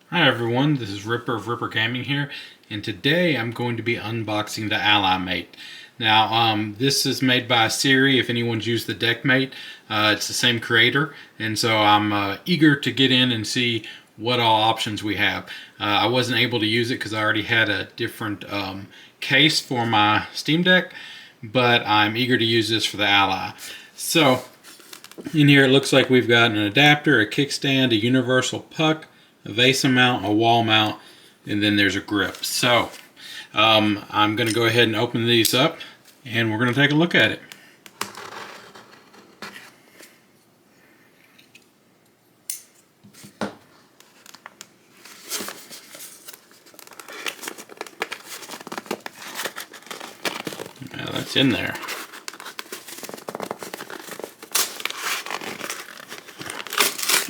Hi everyone, this is Ripper of Ripper Gaming here, and today I'm going to be unboxing the Allymate. Now, this is made by Siri. If anyone's used the Deckmate, it's the same creator, and so I'm eager to get in and see what all options we have. I wasn't able to use it because I already had a different case for my Steam Deck, but I'm eager to use this for the Ally. So, in here it looks like we've got an adapter, a kickstand, a universal puck, a vase mount, a wall mount, and then there's a grip. So I'm going to go ahead and open these up and we're going to take a look at it. Now that's in there.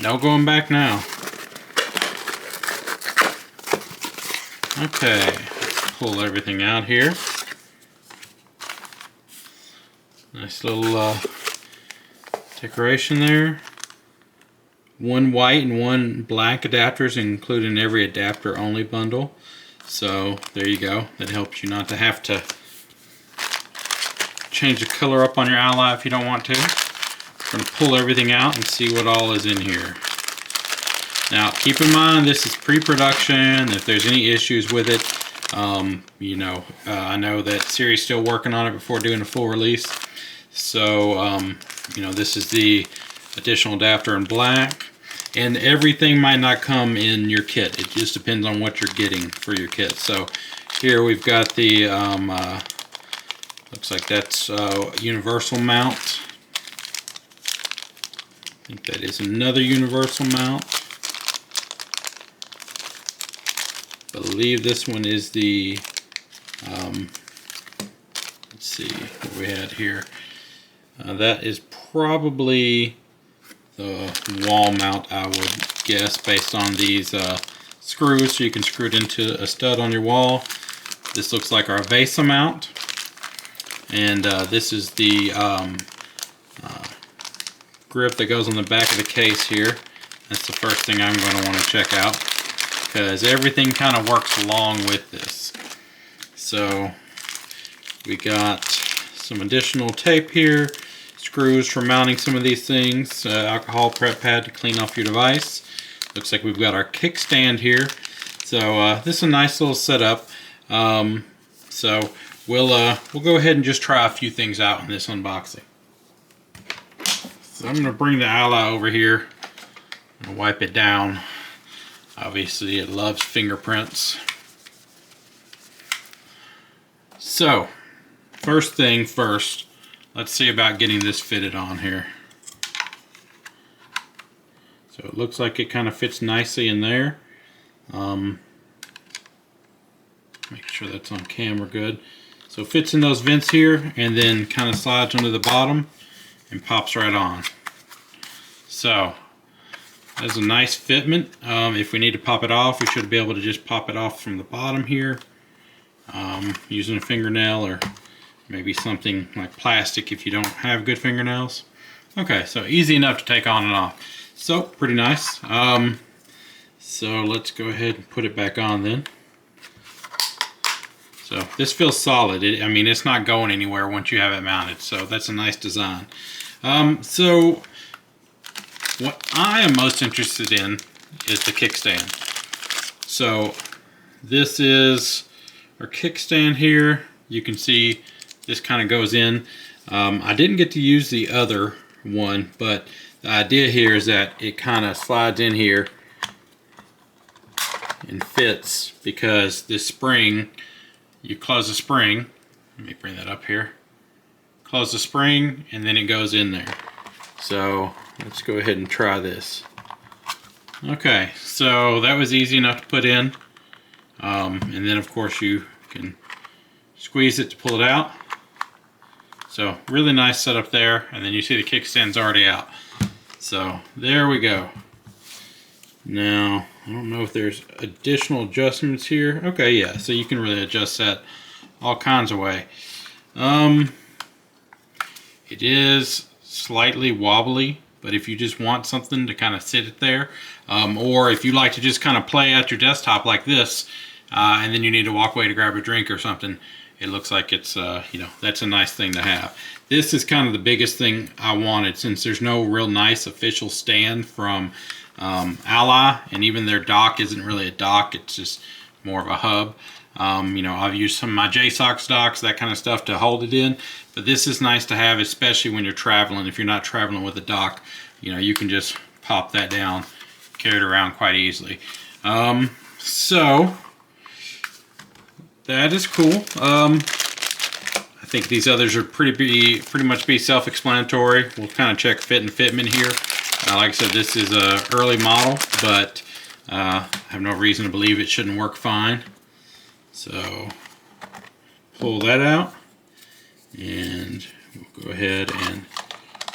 No going back now. Okay, pull everything out here. Nice little decoration there. One white and one black adapters included in every adapter only bundle. So there you go. That helps you not to have to change the color up on your Ally if you don't want to. We're going to pull everything out and see what all is in here. Now, keep in mind this is pre-production. If there's any issues with it, I know that Siri's still working on it before doing a full release. So, this is the additional adapter in black. And everything might not come in your kit. It just depends on what you're getting for your kit. So, here we've got the, looks like that's universal mount. I think that is another universal mount. I believe this one is the, let's see what we had here. That is probably the wall mount, I would guess, based on these screws, so you can screw it into a stud on your wall. This looks like our vase mount, and this is the grip that goes on the back of the case here. That's the first thing I'm going to want to check out, because everything kind of works along with this. So we got some additional tape here, screws for mounting some of these things, alcohol prep pad to clean off your device. Looks like we've got our kickstand here. So this is a nice little setup. So we'll go ahead and just try a few things out in this unboxing. So I'm going to bring the Ally over here and wipe it down. Obviously it loves fingerprints. So, first thing first, let's see about getting this fitted on here. So it looks like it kind of fits nicely in there. Make sure that's on camera good. So it fits in those vents here and then kind of slides under the bottom and pops right on. So that's a nice fitment. If we need to pop it off, we should be able to just pop it off from the bottom here using a fingernail, or maybe something like plastic if you don't have good fingernails. Okay, so easy enough to take on and off. So pretty nice. So let's go ahead and put it back on then. So this feels solid. I mean, it's not going anywhere once you have it mounted. So that's a nice design. So what I am most interested in is the kickstand. So this is our kickstand here. You can see this kind of goes in. I didn't get to use the other one, but the idea here is that it kind of slides in here and fits, because this spring, you close the spring, let me bring that up here, close the spring and then it goes in there. So let's go ahead and try this. Okay, so that was easy enough to put in. And then of course you can squeeze it to pull it out. So really nice setup there. And then you see the kickstand's already out. So there we go. Now, I don't know if there's additional adjustments here. Okay, yeah, so you can really adjust that all kinds of way. It is slightly wobbly, But if you just want something to kind of sit it there, or if you like to just kind of play at your desktop like this, and then you need to walk away to grab a drink or something, it looks like it's, you know, that's a nice thing to have. This is kind of the biggest thing I wanted, since there's no real nice official stand from Ally, and even their dock isn't really a dock, it's just more of a hub. You know, I've used some of my JSOX docks, that kind of stuff, to hold it in, but this is nice to have, especially when you're traveling. If you're not traveling with a dock, you know, you can just pop that down, carry it around quite easily. So that is cool. I think these others are pretty much be self-explanatory. We'll kind of check fit and fitment here. Like I said, this is a early model, but I have no reason to believe it shouldn't work fine. So pull that out, and we'll go ahead and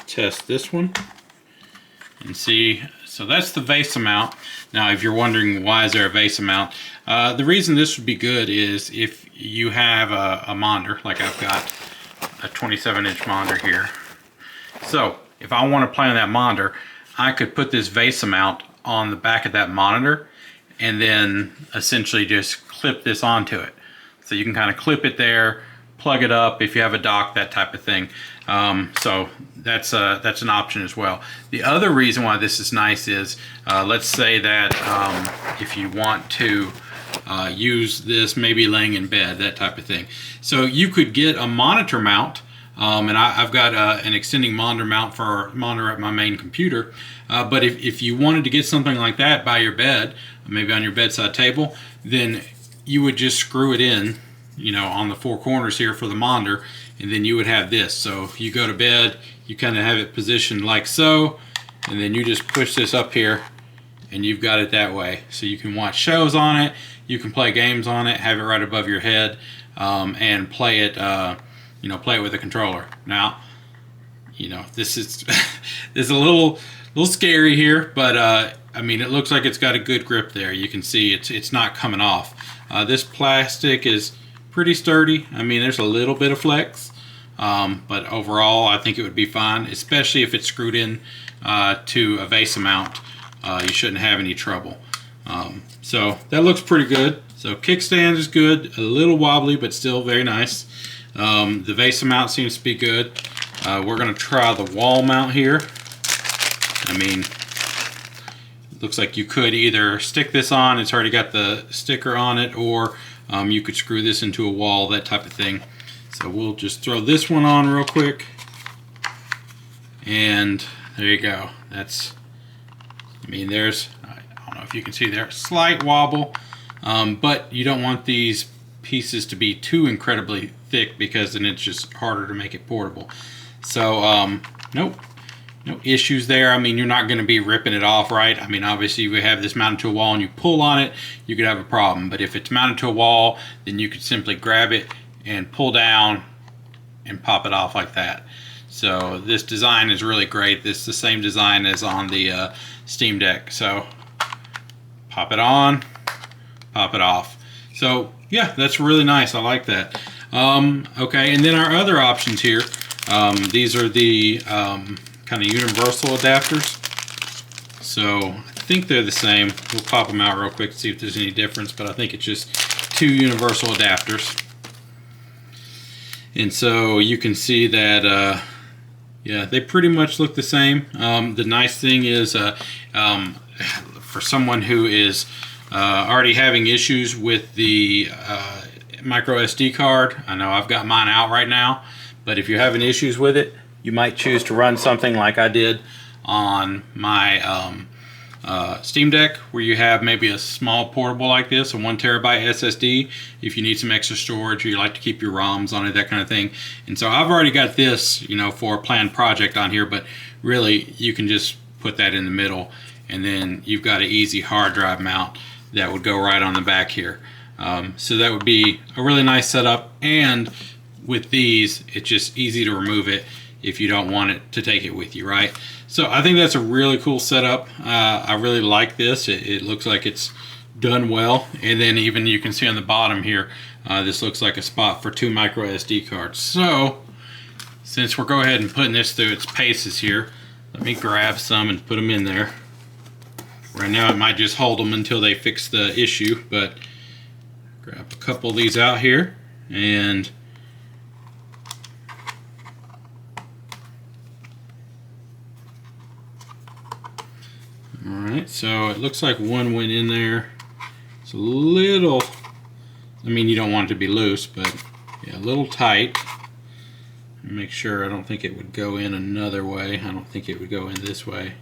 test this one and see. So that's the VESA mount. Now, if you're wondering why is there a VESA mount, the reason this would be good is if you have a monitor, like I've got a 27-inch monitor here. So if I want to play on that monitor, I could put this VESA mount on the back of that monitor and then essentially just clip this onto it. So you can kind of clip it there, plug it up if you have a dock, that type of thing. So that's an option as well. The other reason why this is nice is, let's say that if you want to use this maybe laying in bed, that type of thing. So you could get a monitor mount, and I've got an extending monitor mount for a monitor at my main computer. But if you wanted to get something like that by your bed, maybe on your bedside table, then you would just screw it in, you know, on the four corners here for the monitor, and then you would have this. So if you go to bed, you kind of have it positioned like so, and then you just push this up here, and you've got it that way. So you can watch shows on it, you can play games on it, have it right above your head, and play it, you know, play it with a controller. Now, you know, this is this is a little scary here, but I mean, it looks like it's got a good grip there. You can see it's not coming off. This plastic is pretty sturdy. I mean, there's a little bit of flex, but overall I think it would be fine, especially if it's screwed in to a VESA mount. You shouldn't have any trouble. So that looks pretty good. So kickstand is good, a little wobbly, but still very nice. The VESA mount seems to be good. We're going to try the wall mount here. I mean, it looks like you could either stick this on, it's already got the sticker on it, or you could screw this into a wall, that type of thing. So we'll just throw this one on real quick, and there you go. That's, I mean, there's, I don't know if you can see there, slight wobble, but you don't want these pieces to be too incredibly thick, because then it's just harder to make it portable. So nope, no issues there. I mean, you're not going to be ripping it off, right? I mean, obviously, if you have this mounted to a wall and you pull on it, you could have a problem. But if it's mounted to a wall, then you could simply grab it and pull down and pop it off like that. So this design is really great. This is the same design as on the Steam Deck. So pop it on, pop it off. So yeah, that's really nice. I like that. Okay, and then our other options here. These are the kind of universal adapters. So I think they're the same. We'll pop them out real quick to see if there's any difference, but I think it's just two universal adapters. And so you can see that, yeah, they pretty much look the same. The nice thing is, for someone who is already having issues with the micro SD card, I know I've got mine out right now, but if you're having issues with it, you might choose to run something like I did on my Steam Deck, where you have maybe a small portable like this, a 1 terabyte SSD, if you need some extra storage or you like to keep your ROMs on it, that kind of thing. And so I've already got this, you know, for a planned project on here, but really you can just put that in the middle, and then you've got an easy hard drive mount that would go right on the back here. So that would be a really nice setup, and with these, it's just easy to remove it if you don't want it to take it with you, right? So I think that's a really cool setup. I really like this. It looks like it's done well. And then even you can see on the bottom here, this looks like a spot for 2 micro SD cards. So since we're going ahead and putting this through its paces here, Let me grab some and put them in there. Right now it might just hold them until they fix the issue, but grab a couple of these out here and alright, so it looks like one went in there. It's a little, I mean, you don't want it to be loose, but yeah, a little tight. Make sure, I don't think it would go in another way. I don't think it would go in this way.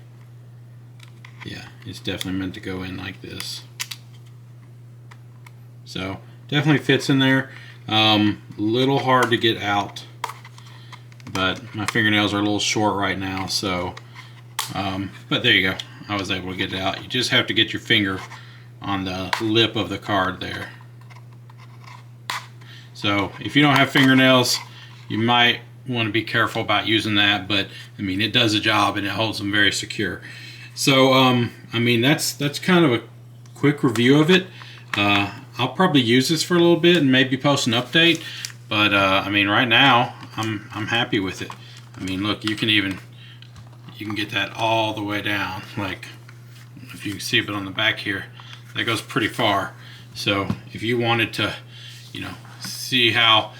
Yeah, it's definitely meant to go in like this. So definitely fits in there. Little hard to get out, but my fingernails are a little short right now, so but there you go. I was able to get it out. You just have to get your finger on the lip of the card there. So if you don't have fingernails, you might want to be careful about using that, but I mean, it does a job and it holds them very secure. So I mean, that's kind of a quick review of it. I'll probably use this for a little bit and maybe post an update, but I mean, right now I'm happy with it. I mean, look, you can get that all the way down. Like, if you can see it on the back here, that goes pretty far. So if you wanted to, you know, see how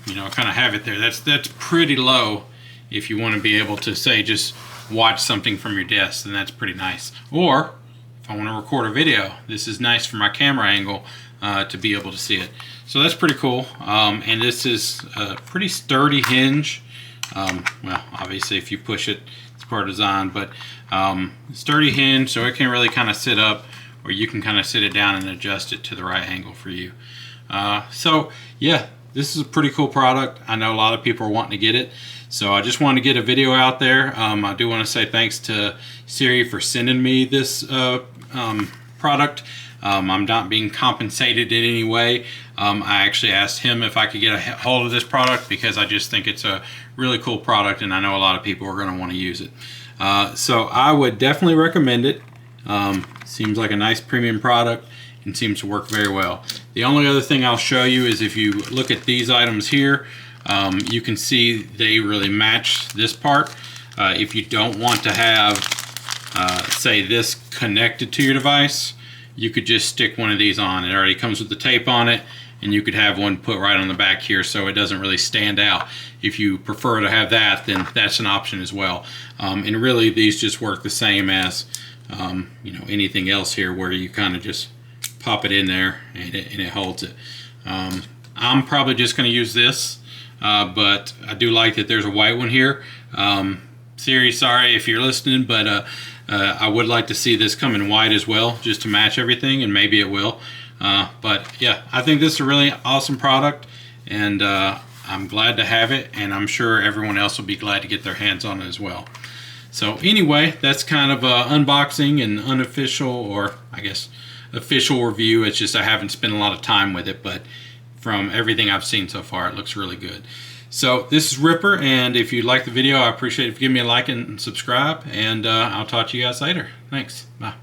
you know, kind of have it there, that's pretty low. If you want to be able to, say, just watch something from your desk, then that's pretty nice. Or if I want to record a video, this is nice for my camera angle to be able to see it. So that's pretty cool. And this is a pretty sturdy hinge. Well, obviously if you push it, it's part of design, but sturdy hinge, so it can really kind of sit up, or you can kind of sit it down and adjust it to the right angle for you. So yeah, this is a pretty cool product. I know a lot of people are wanting to get it, so I just wanted to get a video out there. I do want to say thanks to Siri for sending me this product. I'm not being compensated in any way. I actually asked him if I could get a hold of this product because I just think it's a really cool product, and I know a lot of people are going to want to use it. So I would definitely recommend it. Seems like a nice premium product and seems to work very well. The only other thing I'll show you is if you look at these items here, you can see they really match this part. If you don't want to have, say, this connected to your device, you could just stick one of these on. It already comes with the tape on it, and you could have one put right on the back here so it doesn't really stand out. If you prefer to have that, then that's an option as well. And really, these just work the same as you know, anything else here, where you kind of just pop it in there and it holds it. I'm probably just going to use this, but I do like that there's a white one here. Siri, sorry if you're listening, but I would like to see this come in white as well, just to match everything, and maybe it will. But yeah, I think this is a really awesome product, and I'm glad to have it, and I'm sure everyone else will be glad to get their hands on it as well. So anyway, that's kind of an unboxing and unofficial, or I guess official review. It's just I haven't spent a lot of time with it, but from everything I've seen so far, it looks really good. So this is Ripper, and if you like the video, I appreciate it if you give me a like and subscribe, and I'll talk to you guys later. Thanks. Bye.